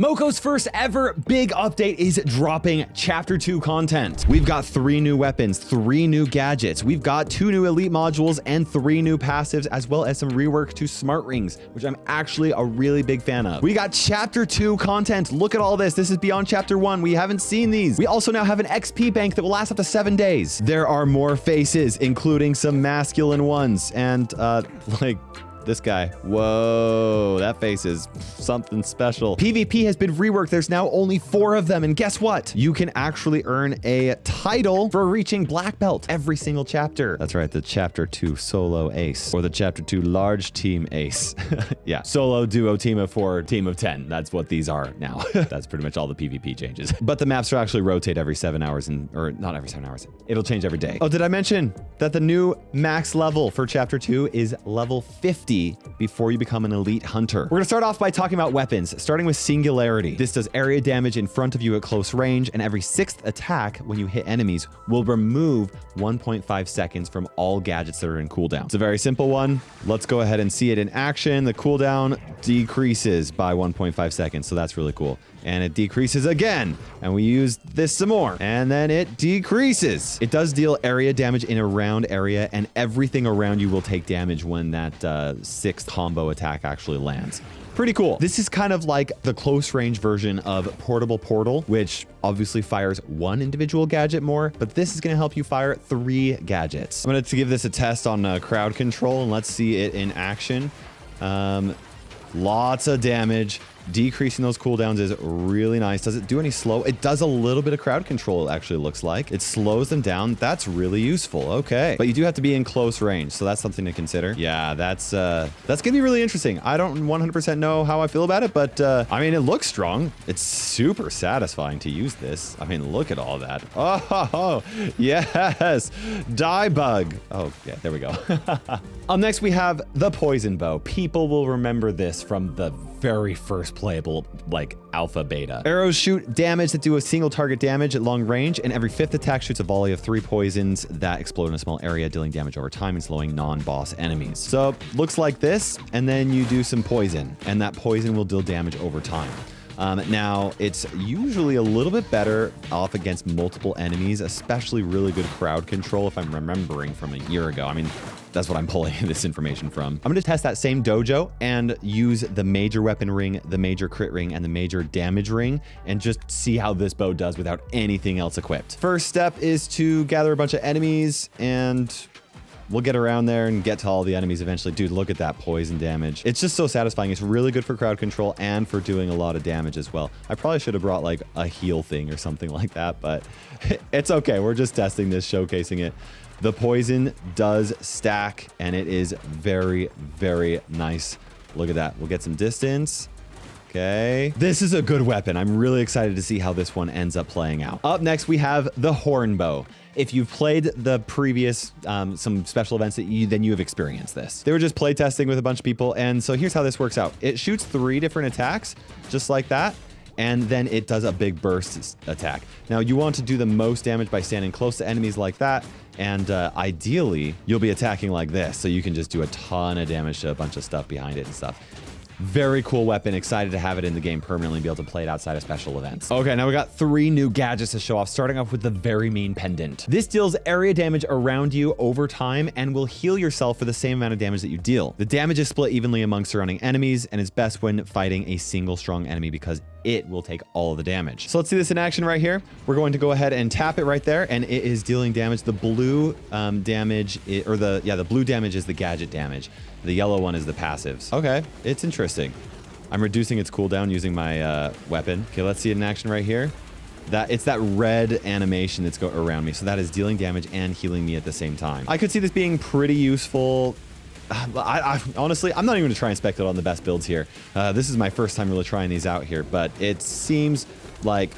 MOCO's first ever big update is dropping Chapter 2 content. We've got 3 new weapons, 3 new gadgets. We've got 2 new elite modules and 3 new passives, as well as some rework to smart rings, which I'm actually a really big fan of. We got Chapter 2 content. Look at all this. This is beyond Chapter 1. We haven't seen these. We also now have an XP bank that will last up to 7 days. There are more faces, including some masculine ones, and like this guy. Whoa, that face is something special. PvP has been reworked. There's now only 4 of them. And guess what? You can actually earn a title for reaching black belt every single chapter. That's right, the Chapter 2 solo ace, or the Chapter 2 large team ace. Yeah, solo, duo, team of 4, team of 10. That's what these are now. That's pretty much all the PvP changes. But the maps will actually rotate every 7 hours, or not every 7 hours. It'll change every day. Oh, did I mention that the new max level for Chapter 2 is level 50 before you become an elite hunter? We're gonna start off by talking about weapons, starting with Singularity. This does area damage in front of you at close range, and every 6th attack when you hit enemies will remove 1.5 seconds from all gadgets that are in cooldown. It's a very simple one. Let's go ahead and see it in action. The cooldown decreases by 1.5 seconds, so that's really cool. And it decreases again, and we use this some more, and then it decreases. It does deal area damage in a round area, and everything around you will take damage when that 6th combo attack actually lands. Pretty cool. This is kind of like the close range version of Portable Portal, which obviously fires 1 individual gadget more, but this is going to help you fire 3 gadgets. I'm going to give this a test on crowd control, and let's see it in action. Lots of damage. Decreasing those cooldowns is really nice. Does it do any slow? It does a little bit of crowd control, it actually looks like. It slows them down. That's really useful. Okay. But you do have to be in close range, so that's something to consider. Yeah, that's gonna be really interesting. I don't 100% know how I feel about it, but I mean, it looks strong. It's super satisfying to use this. I mean, look at all that. Oh, yes. Die bug. Oh, yeah, there we go. Up next, we have the Poison Bow. People will remember this from the very first playable, like, alpha beta. Arrows shoot damage that do a single target damage at long range, and every 5th attack shoots a volley of 3 poisons that explode in a small area, dealing damage over time and slowing non-boss enemies. So, looks like this, and then you do some poison, and that poison will deal damage over time. Now, it's usually a little bit better off against multiple enemies, especially really good crowd control, if I'm remembering from a year ago. I mean, that's what I'm pulling this information from. I'm gonna test that same dojo and use the major weapon ring, the major crit ring, and the major damage ring, and just see how this bow does without anything else equipped. First step is to gather a bunch of enemies, and we'll get around there and get to all the enemies eventually. Dude, look at that poison damage. It's just so satisfying. It's really good for crowd control and for doing a lot of damage as well. I probably should have brought like a heal thing or something like that, but it's okay. We're just testing this, showcasing it. The poison does stack, and it is very, very nice. Look at that. We'll get some distance. Okay. This is a good weapon. I'm really excited to see how this one ends up playing out. Up next, we have the Horn Bow. If you've played the previous, some special events, then you have experienced this. They were just play testing with a bunch of people, and so here's how this works out. It shoots 3 different attacks, just like that, and then it does a big burst attack. Now, you want to do the most damage by standing close to enemies like that, and ideally, you'll be attacking like this, so you can just do a ton of damage to a bunch of stuff behind it and stuff. Very cool weapon. Excited to have it in the game permanently and be able to play it outside of special events. Okay, now we got 3 new gadgets to show off, starting off with the Very Mean Pendant. This deals area damage around you over time and will heal yourself for the same amount of damage that you deal. The damage is split evenly among surrounding enemies and is best when fighting a single strong enemy because it will take all of the damage. So let's see this in action right here. We're going to go ahead and tap it right there, and it is dealing damage. The blue damage, the blue damage is the gadget damage. The yellow one is the passives. Okay, it's interesting. I'm reducing its cooldown using my weapon. Okay, let's see it in action right here. It's that red animation that's going around me. So that is dealing damage and healing me at the same time. I could see this being pretty useful. Honestly, I'm not even gonna try and spec it on the best builds here. This is my first time really trying these out here, but it seems like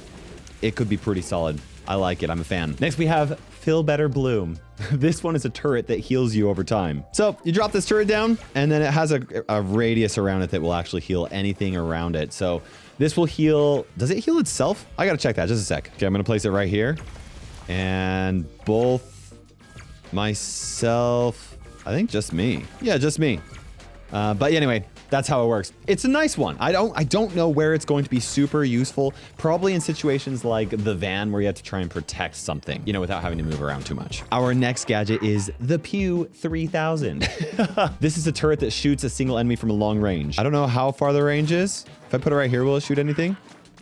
it could be pretty solid. I like it, I'm a fan. Next we have Feel Better Bloom. This one is a turret that heals you over time. So you drop this turret down, and then it has a radius around it that will actually heal anything around it. So this will heal, does it heal itself? I gotta check that, just a sec. Okay, I'm gonna place it right here. And both myself, I think just me. Yeah, just me. But anyway, That's how it works. It's a nice one. I don't know where it's going to be super useful. Probably in situations like the van where you have to try and protect something, you know, without having to move around too much. Our next gadget is the Pew 3000. This is a turret that shoots a single enemy from a long range. I don't know how far the range is. If I put it right here, will it shoot anything?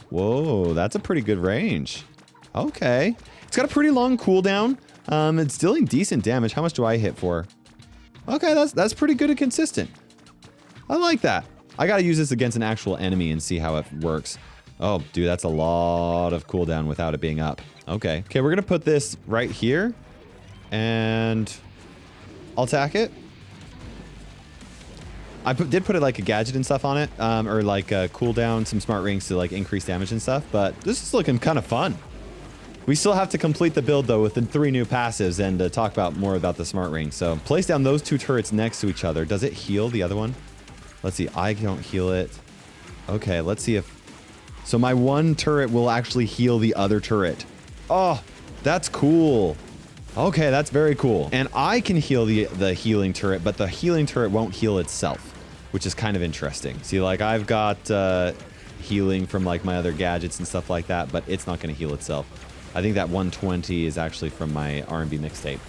Whoa, that's a pretty good range. Okay. It's got a pretty long cooldown. It's dealing decent damage. How much do I hit for? Okay, that's pretty good and consistent. I like that. I gotta use this against an actual enemy and see how it works. Oh, dude, that's a lot of cooldown without it being up. Okay. Okay, we're gonna put this right here. And I'll attack it. I did put it like a gadget and stuff on it. Or like a cooldown, some smart rings to like increase damage and stuff. But this is looking kind of fun. We still have to complete the build though with the 3 new passives and talk about more about the smart ring. So place down those 2 turrets next to each other. Does it heal the other one? Let's see. I don't heal it. Okay, let's see if... So my one turret will actually heal the other turret. Oh, that's cool. Okay, that's very cool. And I can heal the healing turret, but the healing turret won't heal itself, which is kind of interesting. See, like I've got healing from like my other gadgets and stuff like that, but it's not going to heal itself. I think that 120 is actually from my R&B mixtape.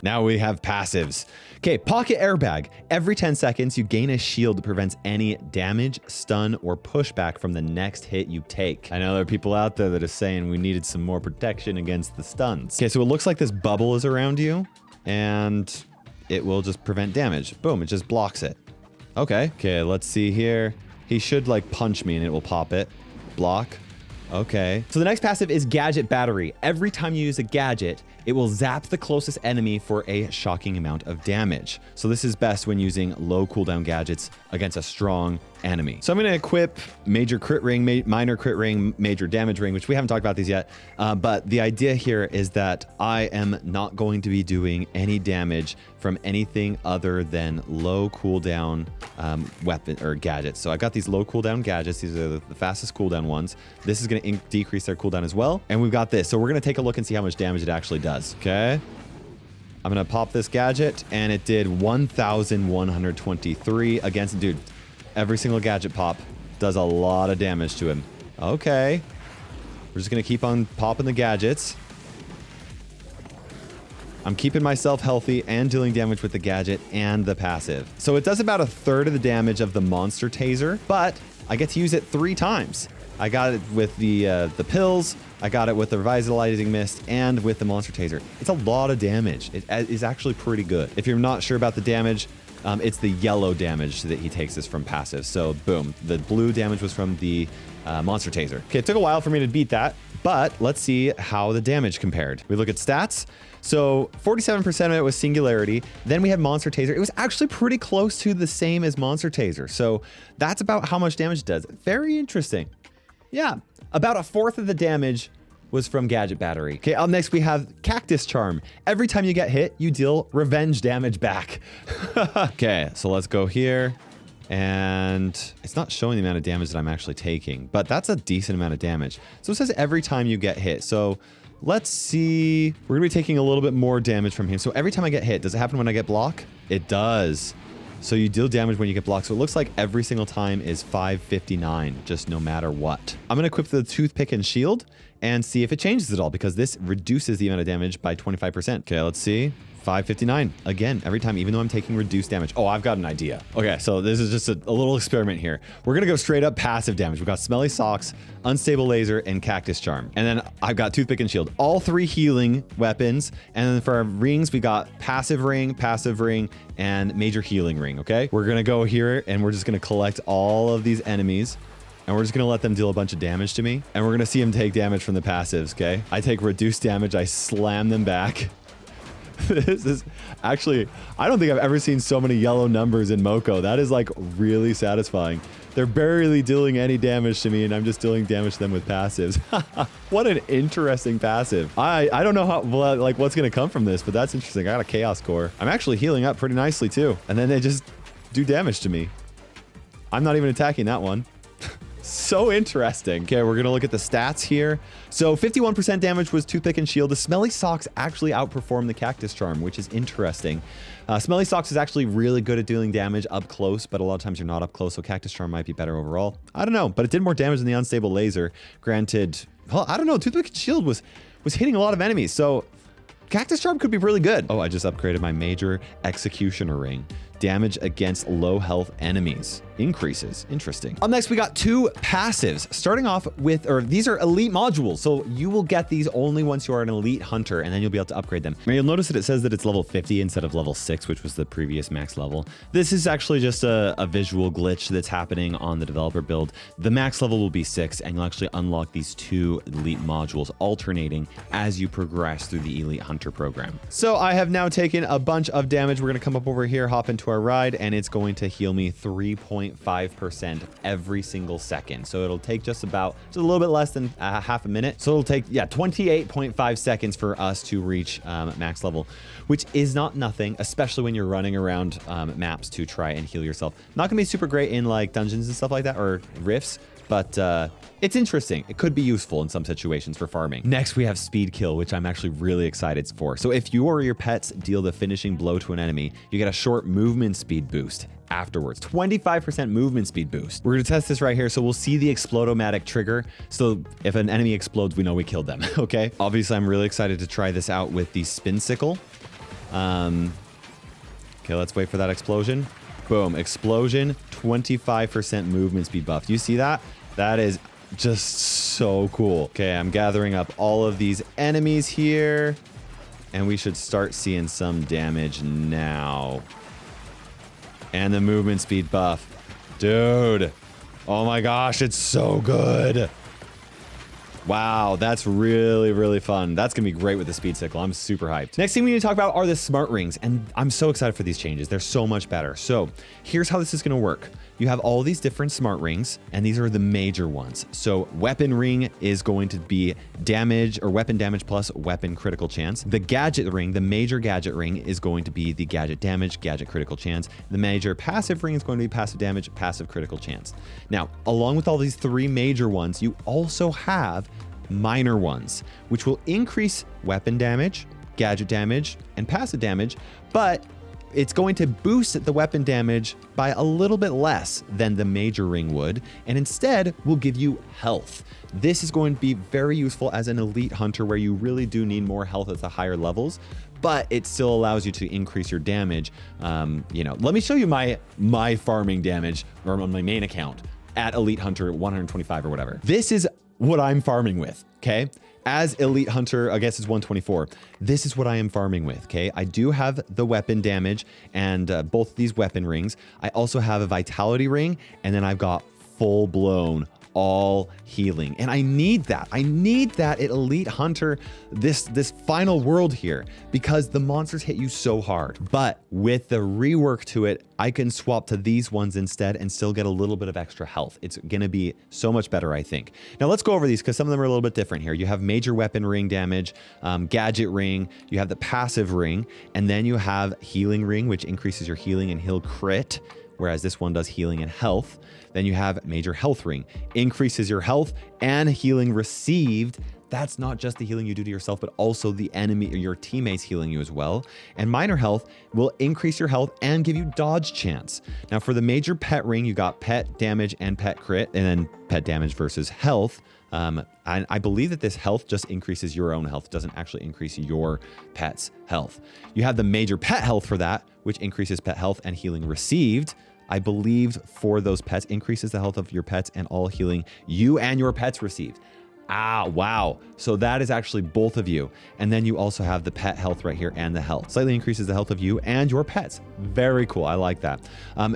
Now we have passives. Okay, pocket airbag. Every 10 seconds, you gain a shield that prevents any damage, stun, or pushback from the next hit you take. I know there are people out there that are saying we needed some more protection against the stuns. Okay, so it looks like this bubble is around you, and it will just prevent damage. Boom, it just blocks it. Okay, let's see here. He should like punch me and it will pop it. Block. Okay. So the next passive is Gadget Battery. Every time you use a gadget, it will zap the closest enemy for a shocking amount of damage. So this is best when using low cooldown gadgets against a strong enemy. So I'm going to equip Major Crit Ring, Minor Crit Ring, Major Damage Ring, which we haven't talked about these yet. But the idea here is that I am not going to be doing any damage from anything other than low cooldown weapon or gadgets. So I've got these low cooldown gadgets. These are the fastest cooldown ones. This is going to decrease their cooldown as well. And we've got this. So we're going to take a look and see how much damage it actually does. Okay. I'm going to pop this gadget and it did 1,123 against, dude, every single gadget pop does a lot of damage to him. Okay. We're just going to keep on popping the gadgets. I'm keeping myself healthy and dealing damage with the gadget and the passive. So it does about 1/3 of the damage of the monster taser, but I get to use it 3 times. I got it with the pills, I got it with the revitalizing mist, and with the monster taser. It's a lot of damage. It is actually pretty good. If you're not sure about the damage, it's the yellow damage that he takes is from passive. So boom, the blue damage was from the monster taser. Okay, it took a while for me to beat that, but let's see how the damage compared. We look at stats. So 47% of it was singularity. Then we had monster taser. It was actually pretty close to the same as monster taser. So that's about how much damage it does. Very interesting. Yeah, about 1/4 of the damage was from Gadget Battery. Okay, up next we have Cactus Charm. Every time you get hit, you deal revenge damage back. Okay, so let's go here. And it's not showing the amount of damage that I'm actually taking, but that's a decent amount of damage. So it says every time you get hit. So let's see. We're gonna be taking a little bit more damage from him. So every time I get hit, does it happen when I get block? It does. So you deal damage when you get blocked. So it looks like every single time is 559, just no matter what. I'm gonna equip the toothpick and shield and see if it changes at all, because this reduces the amount of damage by 25%. Okay, let's see. 559 again every time, even though I'm taking reduced damage. Oh, I've got an idea. Okay, so this is just a little experiment here. We're gonna go straight up passive damage. We've got Smelly Socks, Unstable Laser, and Cactus Charm. And then I've got Toothpick and Shield, all 3 healing weapons. And then for our rings, we got passive ring, and major healing ring. Okay, we're gonna go here and we're just gonna collect all of these enemies. And we're just going to let them deal a bunch of damage to me. And we're going to see them take damage from the passives, okay? I take reduced damage. I slam them back. This is actually, I don't think I've ever seen so many yellow numbers in MOCO. That is like really satisfying. They're barely dealing any damage to me and I'm just dealing damage to them with passives. What an interesting passive. I don't know how, like what's going to come from this, but that's interesting. I got a chaos core. I'm actually healing up pretty nicely too. And then they just do damage to me. I'm not even attacking that one. So interesting. Okay, we're gonna look at the stats here. So 51% damage was Toothpick and Shield. The Smelly Socks actually outperformed the Cactus Charm, which is interesting. Smelly Socks is actually really good at dealing damage up close, but a lot of times you're not up close, so Cactus Charm might be better overall. I don't know, but it did more damage than the Unstable Laser. Granted, well, I don't know, Toothpick and Shield was hitting a lot of enemies, so Cactus Charm could be really good. Oh, I just upgraded my Major Executioner Ring. Damage against low health enemies increases. Interesting. Up next, we got 2 passives. Starting off with, or these are elite modules. So you will get these only once you are an elite hunter, and then you'll be able to upgrade them. Now you'll notice that it says that it's level 50 instead of level 6, which was the previous max level. This is actually just a visual glitch that's happening on the developer build. The max level will be 6, and you'll actually unlock these 2 elite modules alternating as you progress through the elite hunter program. So I have now taken a bunch of damage. We're gonna come up over here, hop into our ride, and it's going to heal me 3.5% every single second. So it'll take just a little bit less than half a minute. So it'll take, 28.5 seconds for us to reach max level, which is not nothing, especially when you're running around maps to try and heal yourself. Not gonna be super great in like dungeons and stuff like that, or rifts, but it's interesting. It could be useful in some situations for farming. Next, we have Speed Kill, which I'm actually really excited for. So if you or your pets deal the finishing blow to an enemy, you get a short movement speed boost afterwards. 25% movement speed boost. We're gonna test this right here. So we'll see the Explodomatic trigger. So if an enemy explodes, we know we killed them, okay? Obviously, I'm really excited to try this out with the Spin Sickle. Okay, let's wait for that explosion. Boom, explosion, 25% movement speed buff. You see that? That is just so cool. Okay, I'm gathering up all of these enemies here, and we should start seeing some damage now. And the movement speed buff. Dude, oh my gosh, it's so good. Wow, that's really, really fun. That's gonna be great with the Speed Sickle. I'm super hyped. Next thing we need to talk about are the Smart Rings, and I'm so excited for these changes. They're so much better. So here's how this is gonna work. You have all these different Smart Rings, and these are the major ones. So Weapon Ring is going to be damage or weapon damage plus weapon critical chance. The Gadget Ring, the major Gadget Ring, is going to be the gadget damage, gadget critical chance. The major Passive Ring is going to be passive damage, passive critical chance. Now, along with all these 3 major ones, you also have minor ones, which will increase weapon damage, gadget damage, and passive damage, but it's going to boost the weapon damage by a little bit less than the major ring would, and instead will give you health. This is going to be very useful as an elite hunter where you really do need more health at the higher levels, but it still allows you to increase your damage. Let me show you my farming damage or on my main account at Elite Hunter 125 or whatever. This is what I'm farming with, okay? As Elite Hunter, I guess it's 124. This is what I am farming with, okay? I do have the weapon damage and both these weapon rings. I also have a vitality ring, and then I've got full-blown all healing. And I need that. I need that at Elite Hunter, this final world here, because the monsters hit you so hard. But with the rework to it, I can swap to these ones instead and still get a little bit of extra health. It's gonna be so much better, I think. Now let's go over these because some of them are a little bit different here. You have major weapon ring damage, gadget ring, you have the passive ring, and then you have healing ring, which increases your healing and heal crit, whereas this one does healing and health. Then you have major health ring, increases your health and healing received. That's not just the healing you do to yourself, but also the enemy or your teammates healing you as well. And minor health will increase your health and give you dodge chance. Now for the major pet ring, you got pet damage and pet crit, and then pet damage versus health. I believe that this health just increases your own health, doesn't actually increase your pet's health. You have the major pet health for that, which increases pet health and healing received. I believe for those pets, increases the health of your pets and all healing you and your pets received. Ah, wow. So that is actually both of you. And then you also have the pet health right here and the health. Slightly increases the health of you and your pets. Very cool. I like that.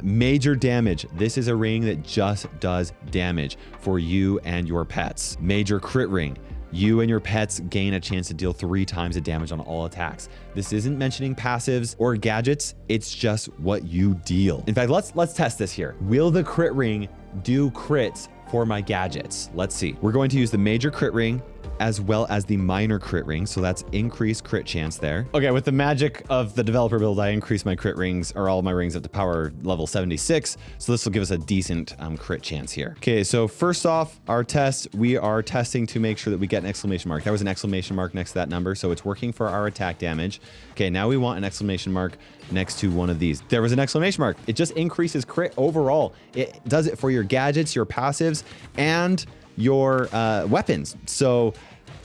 Major damage. This is a ring that just does damage for you and your pets. Major crit ring. You and your pets gain a chance to deal 3 times the damage on all attacks. This isn't mentioning passives or gadgets. It's just what you deal. In fact, let's test this here. Will the crit ring do crits for my gadgets? Let's see. We're going to use the major crit ring as well as the minor crit ring. So that's increased crit chance there. Okay, with the magic of the developer build, I increased my crit rings, or all my rings, up to power level 76. So this will give us a decent crit chance here. Okay, so first off, our test, we are testing to make sure that we get an exclamation mark. There was an exclamation mark next to that number, so it's working for our attack damage. Okay, now we want an exclamation mark next to one of these. There was an exclamation mark. It just increases crit overall. It does it for your gadgets, your passives, and your weapons. So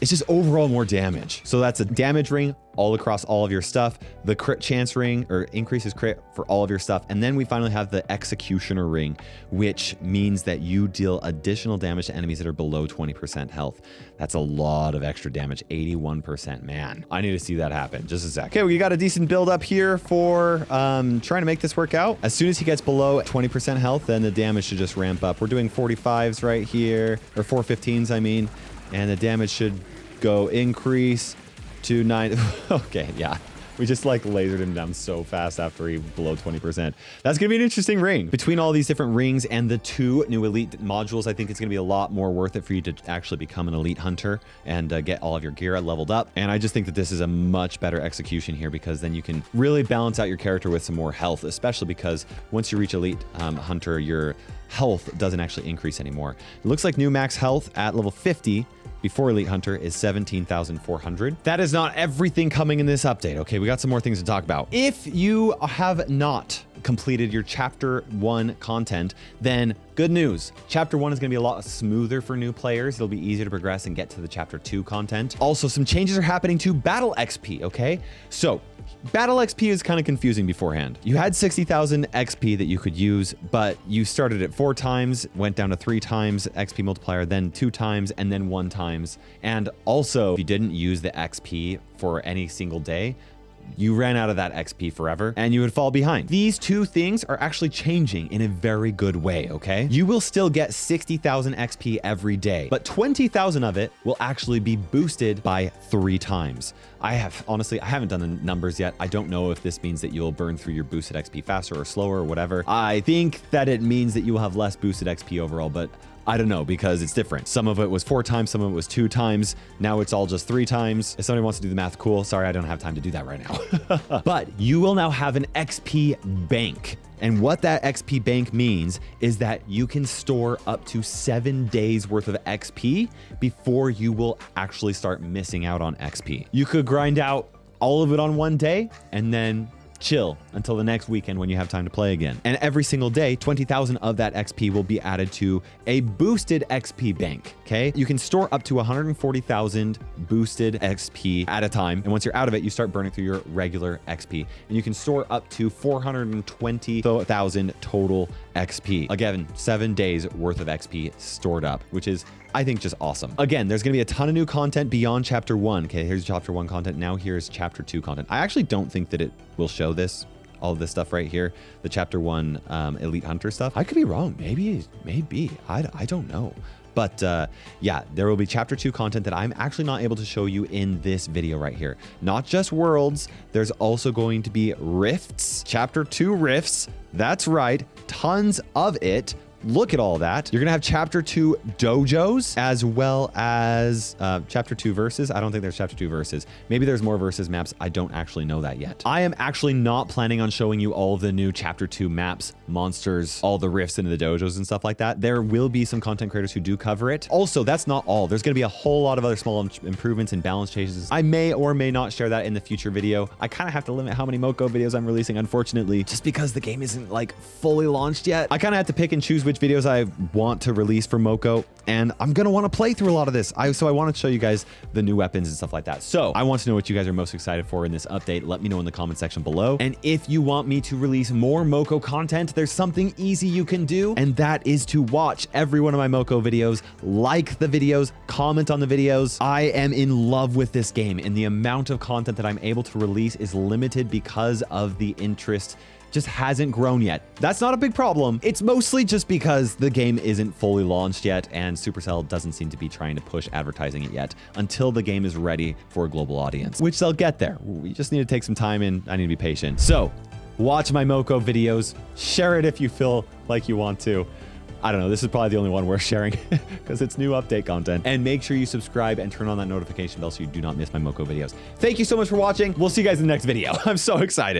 it's just overall more damage. So that's a damage ring all across all of your stuff. The crit chance ring, or increases crit for all of your stuff. And then we finally have the executioner ring, which means that you deal additional damage to enemies that are below 20% health. That's a lot of extra damage, 81%, man. I need to see that happen, just a sec. Okay, we got a decent build up here for trying to make this work out. As soon as he gets below 20% health, then the damage should just ramp up. We're doing 45s right here, or 415s, I mean. And the damage should go increase to 9. Okay, yeah. We just like lasered him down so fast after he below 20%. That's gonna be an interesting ring. Between all these different rings and the 2 new elite modules, I think it's gonna be a lot more worth it for you to actually become an elite hunter and get all of your gear leveled up. And I just think that this is a much better execution here, because then you can really balance out your character with some more health, especially because once you reach elite hunter, your health doesn't actually increase anymore. It looks like new max health at level 50 before Elite Hunter is 17,400. That is not everything coming in this update. Okay, we got some more things to talk about. If you have not completed your chapter 1 content, then good news. Chapter 1 is going to be a lot smoother for new players. It'll be easier to progress and get to the chapter 2 content. Also, some changes are happening to battle XP, okay? So battle XP is kind of confusing beforehand. You had 60,000 XP that you could use, but you started at 4 times, went down to 3 times XP multiplier, then 2 times, and then 1 times. And also, if you didn't use the XP for any single day, you ran out of that XP forever and you would fall behind. These 2 things are actually changing in a very good way, okay? You will still get 60,000 XP every day, but 20,000 of it will actually be boosted by 3 times. Honestly, I haven't done the numbers yet. I don't know if this means that you'll burn through your boosted XP faster or slower or whatever. I think that it means that you will have less boosted XP overall, but I don't know, because it's different. Some of it was 4 times, some of it was 2 times. Now it's all just 3 times. If somebody wants to do the math, cool. Sorry, I don't have time to do that right now. But you will now have an XP bank. And what that XP bank means is that you can store up to 7 days worth of XP before you will actually start missing out on XP. You could grind out all of it on one day and then chill until the next weekend when you have time to play again. And every single day, 20,000 of that XP will be added to a boosted XP bank, okay? You can store up to 140,000 boosted XP at a time. And once you're out of it, you start burning through your regular XP. And you can store up to 420,000 total XP. Again, 7 days worth of XP stored up, which is, I think, just awesome. Again, there's going to be a ton of new content beyond chapter 1. Okay, here's chapter 1 content. Now here's chapter 2 content. I actually don't think that it will show this, all of this stuff right here, the chapter 1 Elite Hunter stuff. I could be wrong. Maybe. I don't know. But yeah, there will be chapter 2 content that I'm actually not able to show you in this video right here. Not just worlds, there's also going to be rifts, chapter 2 rifts. That's right, tons of it. Look at all that. You're gonna have chapter 2 dojos as well as chapter 2 verses. I don't think there's chapter 2 verses. Maybe there's more verses maps. I don't actually know that yet. I am actually not planning on showing you all of the new chapter 2 maps, monsters, all the rifts into the dojos and stuff like that. There will be some content creators who do cover it. Also, that's not all. There's gonna be a whole lot of other small improvements and balance changes. I may or may not share that in the future video. I kind of have to limit how many MOCO videos I'm releasing, unfortunately, just because the game isn't like fully launched yet. I kind of have to pick and choose which videos I want to release for MOCO, and I'm gonna want to play through a lot of this. So I want to show you guys the new weapons and stuff like that. So I want to know what you guys are most excited for in this update. Let me know in the comment section below. And if you want me to release more MOCO content, there's something easy you can do, and that is to watch every one of my MOCO videos, like the videos, comment on the videos. I am in love with this game, and the amount of content that I'm able to release is limited because of the interest just hasn't grown yet. That's not a big problem. It's mostly just because the game isn't fully launched yet, and Supercell doesn't seem to be trying to push advertising it yet until the game is ready for a global audience, which they'll get there. We just need to take some time, and I need to be patient. So watch my MOCO videos, share it if you feel like you want to. I don't know. This is probably the only one worth sharing because it's new update content. And make sure you subscribe and turn on that notification bell so you do not miss my MOCO videos. Thank you so much for watching. We'll see you guys in the next video. I'm so excited.